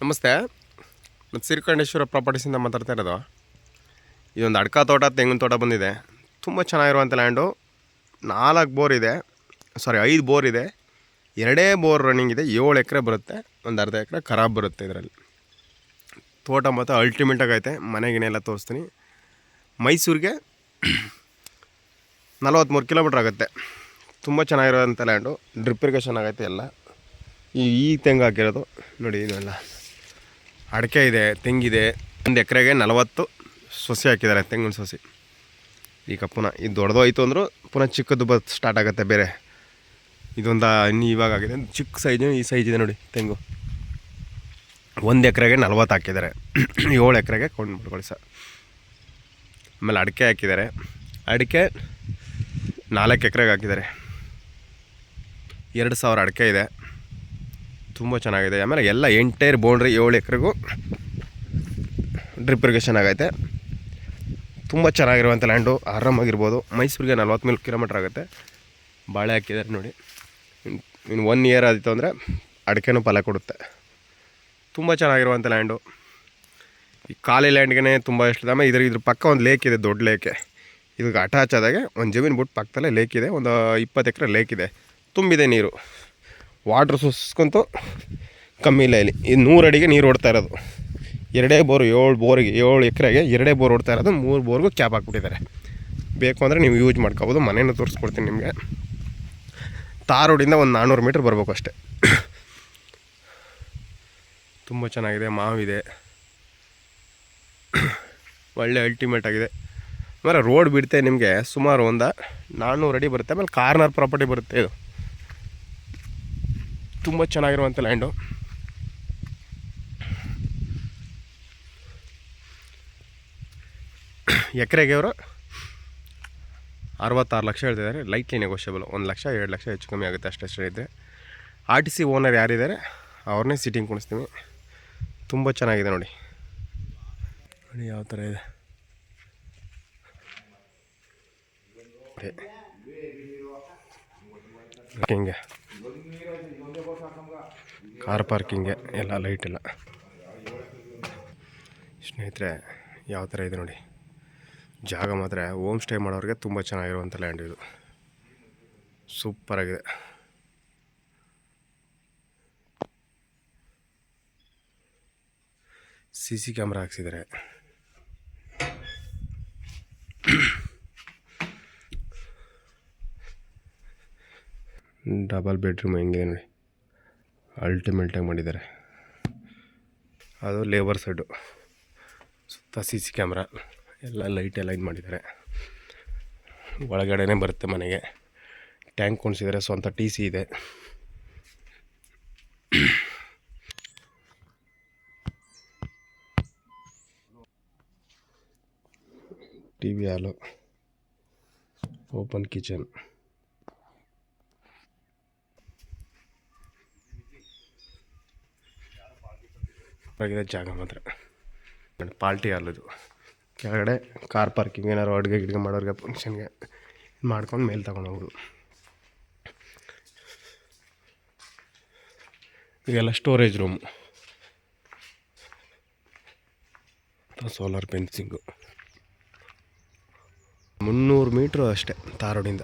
ನಮಸ್ತೆ. ಮತ್ತು ಶ್ರೀಕಂಠೇಶ್ವರ ಪ್ರಾಪರ್ಟೀಸಿಂದ ಮಾತಾಡ್ತಾ ಇರೋದು. ಇದೊಂದು ಅಡ್ಕ ತೋಟ, ತೆಂಗಿನ ತೋಟ ಬಂದಿದೆ. ತುಂಬ ಚೆನ್ನಾಗಿರುವಂಥ ಲ್ಯಾಂಡು. 4 ಬೋರ್ ಇದೆ, 5 ಬೋರ್ ಇದೆ. 2 ಬೋರ್ ರನ್ನಿಂಗ್ ಇದೆ. 7 ಎಕರೆ ಬರುತ್ತೆ, ಒಂದು ಅರ್ಧ ಎಕರೆ ಖರಾಬ್ ಬರುತ್ತೆ ಇದರಲ್ಲಿ. ತೋಟ ಮತ್ತು ಅಲ್ಟಿಮೇಟಾಗಿ ಐತೆ. ಮನೆಗಿನೆಲ್ಲ ತೋರಿಸ್ತೀನಿ. ಮೈಸೂರಿಗೆ 43 ಕಿಲೋಮೀಟ್ರ್ ಆಗುತ್ತೆ. ತುಂಬ ಚೆನ್ನಾಗಿರೋಂಥ ಲ್ಯಾಂಡು. ಡ್ರಿಪ್ ಇರಿಗೇಷನ್ ಆಗೈತೆ ಎಲ್ಲ. ಈ ತೆಂಗು ಹಾಕಿರೋದು ನೋಡಿ. ಇದೆಲ್ಲ ಅಡಿಕೆ ಇದೆ, ತೆಂಗಿದೆ. 1 ಎಕರೆಗೆ 40 ಸೊಸೆ ಹಾಕಿದ್ದಾರೆ, ತೆಂಗಿನ ಸೊಸೆ. ಈಗ ಪುನಃ ಇದು ದೊಡ್ಡದೋಯ್ತು ಅಂದರೂ ಪುನಃ ಚಿಕ್ಕದು ಸ್ಟಾರ್ಟ್ ಆಗುತ್ತೆ ಬೇರೆ. ಇದೊಂದು ಇನ್ನು ಇವಾಗ ಆಗಿದೆ, ಚಿಕ್ಕ ಸೈಜು. ಈ ಸೈಜ್ ಇದೆ ನೋಡಿ ತೆಂಗು. 1 ಎಕರೆಗೆ 40 ಹಾಕಿದ್ದಾರೆ. 7 ಎಕರೆಗೆ ಕೊಂಡು ಬಿಟ್ಕೊಳ್ಳಿ ಸರ್. ಆಮೇಲೆ ಅಡಿಕೆ ಹಾಕಿದ್ದಾರೆ. ಅಡಿಕೆ 4 ಎಕರೆಗೆ ಹಾಕಿದ್ದಾರೆ. 2000 ಅಡಿಕೆ ಇದೆ. ತುಂಬ ಚೆನ್ನಾಗಿದೆ. ಆಮೇಲೆ ಎಲ್ಲ ಎಂಟೈರ್ ಬೌಂಡ್ರಿ 7 ಎಕರೆಗೂ ಡ್ರಿಪ್ ಇರಿಗೇಷನ್ ಆಗೈತೆ. ತುಂಬ ಚೆನ್ನಾಗಿರುವಂಥ ಲ್ಯಾಂಡು. ಆರಾಮಾಗಿರ್ಬೋದು. ಮೈಸೂರಿಗೆ 43 ಕಿಲೋಮೀಟ್ರ್ ಆಗುತ್ತೆ. ಬಾಳೆ ಹಾಕಿದ್ದಾರೆ ನೋಡಿ. ಇನ್ನು 1 ಇಯರ್ ಆದಿತ್ತು ಅಂದರೆ ಅಡಿಕೆನೂ ಫಲ ಕೊಡುತ್ತೆ. ತುಂಬ ಚೆನ್ನಾಗಿರುವಂಥ ಲ್ಯಾಂಡು. ಈ ಖಾಲಿ ಲ್ಯಾಂಡ್ಗೆ ತುಂಬ ಇಷ್ಟ. ಆಮೇಲೆ ಇದ್ರ ಪಕ್ಕ ಒಂದು ಲೇಕ್ ಇದೆ, ದೊಡ್ಡ ಲೇಕೆ. ಇದಕ್ಕೆ ಅಟ್ಯಾಚ್ ಆದಾಗೆ ಒಂದು ಜಮೀನು ಬಿಟ್ಟು ಪಕ್ಕದಲ್ಲೇ ಲೇಕ್ ಇದೆ. ಒಂದು 20 ಎಕರೆ ಲೇಕ್ ಇದೆ. ತುಂಬಿದೆ ನೀರು. ವಾಟ್ರ್ ಸುಸ್ಕೊಂತು ಕಮ್ಮಿ ಇಲ್ಲ ಇಲ್ಲಿ. ಇದು 100 ಅಡಿಗೆ ನೀರು ಓಡ್ತಾ ಇರೋದು. 2 ಬೋರು, 7 ಎಕರೆಗೆ 2 ಬೋರ್ ಓಡ್ತಾ ಇರೋದು. 3 ಬೋರ್ಗೂ ಕ್ಯಾಪ್ ಹಾಕ್ಬಿಟ್ಟಿದ್ದಾರೆ. ಬೇಕು ಅಂದರೆ ನೀವು ಯೂಸ್ ಮಾಡ್ಕೋಬೋದು. ಮನೇನೂ ತೋರಿಸ್ಕೊಡ್ತೀನಿ ನಿಮಗೆ. ತಾರ್ ರೋಡಿಂದ ಒಂದು 400 ಮೀಟ್ರ್ ಬರಬೇಕು ಅಷ್ಟೇ. ತುಂಬ ಚೆನ್ನಾಗಿದೆ. ಮಾವಿದೆ, ಒಳ್ಳೆ ಅಲ್ಟಿಮೇಟ್ ಆಗಿದೆ. ಆಮೇಲೆ ರೋಡ್ ಬಿಡುತ್ತೆ ನಿಮಗೆ ಸುಮಾರು ಒಂದು 400 ಅಡಿ ಬರುತ್ತೆ. ಆಮೇಲೆ ಕಾರ್ನರ್ ಪ್ರಾಪರ್ಟಿ ಬರುತ್ತೆ. ಇದು ತುಂಬ ಚೆನ್ನಾಗಿರುವಂಥ ಲ್ಯಾಂಡು. ಎಕರೆಗೆ ಅವರು 66 ಲಕ್ಷ ಹೇಳ್ತಿದ್ದಾರೆ. Lightly negotiable. 1 ಲಕ್ಷ 2 ಲಕ್ಷ ಹೆಚ್ಚು ಕಮ್ಮಿ ಆಗುತ್ತೆ ಅಷ್ಟೇ ಇದೆ. RTC ಓನರ್ ಯಾರಿದ್ದಾರೆ ಅವ್ರನ್ನೇ ಸಿಟ್ಟಿಂಗ್ ಕುಣಿಸ್ತೀವಿ. ತುಂಬ ಚೆನ್ನಾಗಿದೆ ನೋಡಿ. ನೋಡಿ ಯಾವ ಥರ ಇದೆ. ಹಿಂಗೆ ಕಾರ್ ಪಾರ್ಕಿಂಗೆ ಎಲ್ಲ ಲೈಟ್ ಎಲ್ಲ. ಸ್ನೇಹಿತರೆ ಯಾವ ಥರ ಇದೆ ನೋಡಿ ಜಾಗ. ಮಾತ್ರ ಹೋಮ್ ಸ್ಟೇ ಮಾಡೋರಿಗೆ ತುಂಬ ಚೆನ್ನಾಗಿರುವಂಥ ಲ್ಯಾಂಡ್ ಇದು. ಸೂಪರಾಗಿದೆ. CC ಕ್ಯಾಮ್ರಾ ಹಾಕ್ಸಿದ್ದಾರೆ. ಡಬಲ್ ಬೆಡ್ರೂಮ್ ಹೆಂಗಿದೆ ನೋಡಿ, ಅಲ್ಟಿಮೇಟಾಗಿ ಮಾಡಿದ್ದಾರೆ. ಅದು ಲೇಬರ್ ಸೈಡು. ಸುತ್ತ CC ಕ್ಯಾಮ್ರಾ ಎಲ್ಲ ಲೈಟ್ ಎಲ್ಲ ಇದು ಮಾಡಿದ್ದಾರೆ. ಒಳಗಡೆನೇ ಬರುತ್ತೆ ಮನೆಗೆ. ಟ್ಯಾಂಕ್ ಕೊಂಡಿಸಿದ್ದಾರೆ. ಸ್ವಂತ TC ಇದೆ. TV ಹಾಲು, ಓಪನ್ ಕಿಚನ್. ಜಾಗ ಮಾತ್ರ ಪಾರ್ಟಿ ಹಾಲ್. ಇದು ಕೆಳಗಡೆ ಕಾರ್ ಪಾರ್ಕಿಂಗ್. ಏನಾದ್ರು ಅಡುಗೆ ಗಿಡ್ಗೆ ಮಾಡೋರಿಗೆ ಫಂಕ್ಷನ್ಗೆ ಮಾಡ್ಕೊಂಡು ಮೇಲೆ ತಗೊಂಡೋಗ್ಬೋದು. ಇದೆಲ್ಲ storage room. Solar fencing. 300 metre ಅಷ್ಟೇ ತಾರ್ ರೋಡಿಂದ.